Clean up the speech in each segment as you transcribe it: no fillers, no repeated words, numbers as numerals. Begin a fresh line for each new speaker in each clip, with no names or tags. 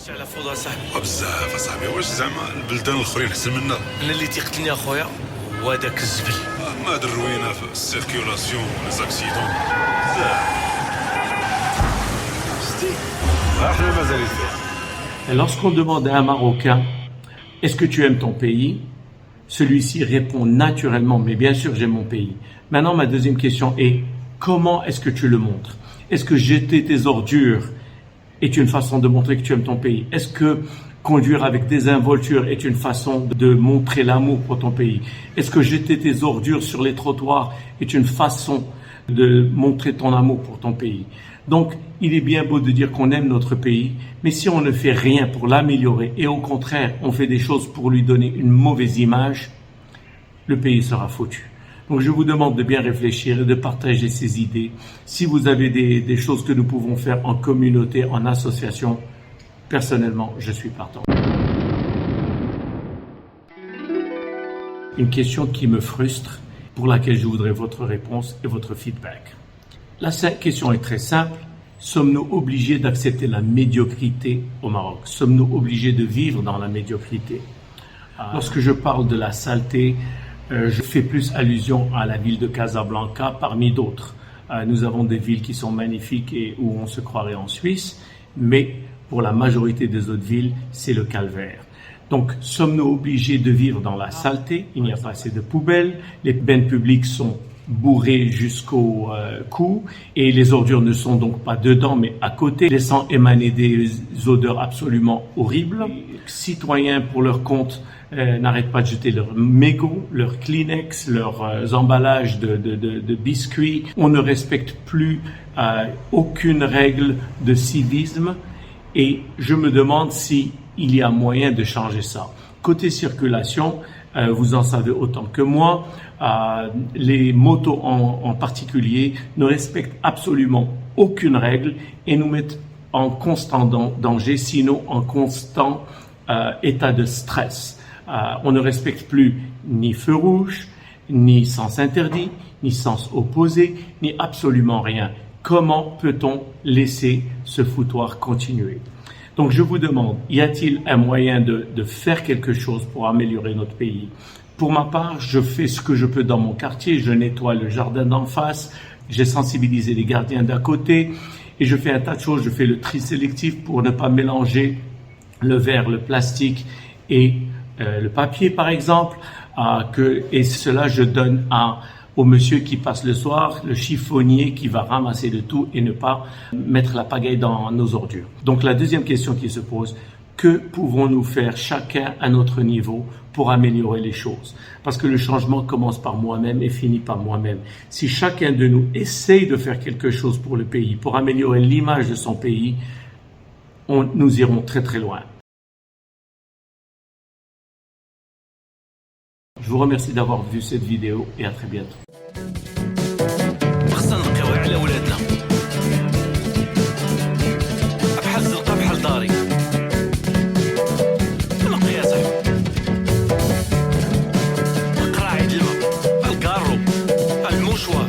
على فوضى صاحبي
بزاف اصاحبي. واش زعما البلدان الاخرين احسن منا؟
انا اللي تيقتلني اخويا هو داك الزبل.
ما هاد الروينه في السيركيولاسيون لي زاكسيدون شتي احنا مازال فيها.
Et lorsqu'on demande à un Marocain, est-ce que tu aimes ton pays? Celui-ci répond naturellement, mais bien sûr j'aime mon pays. Maintenant, ma deuxième question est, comment est-ce que tu le montres? Est-ce que jeter tes ordures est une façon de montrer que tu aimes ton pays? Est-ce que conduire avec désinvolture est une façon de montrer l'amour pour ton pays? Est-ce que jeter tes ordures sur les trottoirs est une façon de montrer ton amour pour ton pays? Donc, il est bien beau de dire qu'on aime notre pays, mais si on ne fait rien pour l'améliorer et au contraire, on fait des choses pour lui donner une mauvaise image, le pays sera foutu. Donc, je vous demande de bien réfléchir et de partager ces idées. Si vous avez des choses que nous pouvons faire en communauté, en association, personnellement, je suis partant. Une question qui me frustre, pour laquelle je voudrais votre réponse et votre feedback. La question est très simple. Sommes-nous obligés d'accepter la médiocrité au Maroc? Sommes-nous obligés de vivre dans la médiocrité? Lorsque je parle de la saleté, je fais plus allusion à la ville de Casablanca parmi d'autres. Nous avons des villes qui sont magnifiques et où on se croirait en Suisse, mais pour la majorité des autres villes, c'est le calvaire. Donc, sommes-nous obligés de vivre dans la saleté? Il n'y a pas assez de poubelles, les bennes publiques sont bourrés jusqu'au cou et les ordures ne sont donc pas dedans mais à côté, laissant émaner des odeurs absolument horribles. Les citoyens, pour leur compte, n'arrêtent pas de jeter leurs mégots, leurs Kleenex, leurs emballages de biscuits. On ne respecte plus aucune règle de civisme et je me demande si il y a moyen de changer ça. Côté circulation, vous en savez autant que moi, les motos en particulier ne respectent absolument aucune règle et nous mettent en constant danger, sinon en constant état de stress. On ne respecte plus ni feu rouge, ni sens interdit, ni sens opposé, ni absolument rien. Comment peut-on laisser ce foutoir continuer? Donc je vous demande, y a-t-il un moyen de faire quelque chose pour améliorer notre pays? Pour ma part, je fais ce que je peux dans mon quartier, je nettoie le jardin d'en face, j'ai sensibilisé les gardiens d'à côté et je fais un tas de choses, je fais le tri sélectif pour ne pas mélanger le verre, le plastique et le papier par exemple, et cela je donne au monsieur qui passe le soir, le chiffonnier qui va ramasser le tout et ne pas mettre la pagaille dans nos ordures. Donc la deuxième question qui se pose, que pouvons-nous faire chacun à notre niveau pour améliorer les choses? Parce que le changement commence par moi-même et finit par moi-même. Si chacun de nous essaye de faire quelque chose pour le pays, pour améliorer l'image de son pays, nous irons très très loin. Je vous remercie d'avoir vu cette vidéo et à très bientôt.
خصنا نقيو على ولادنا بحال الزنقه بحال داري نقي يا صاحبي القراعي د الماء الكارو المشوار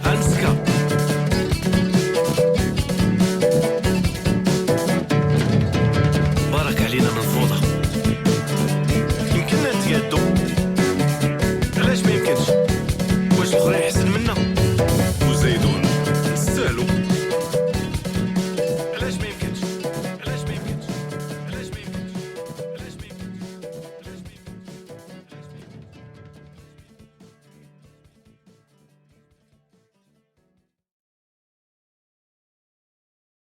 هنسكا بارك علينا من الفوضى.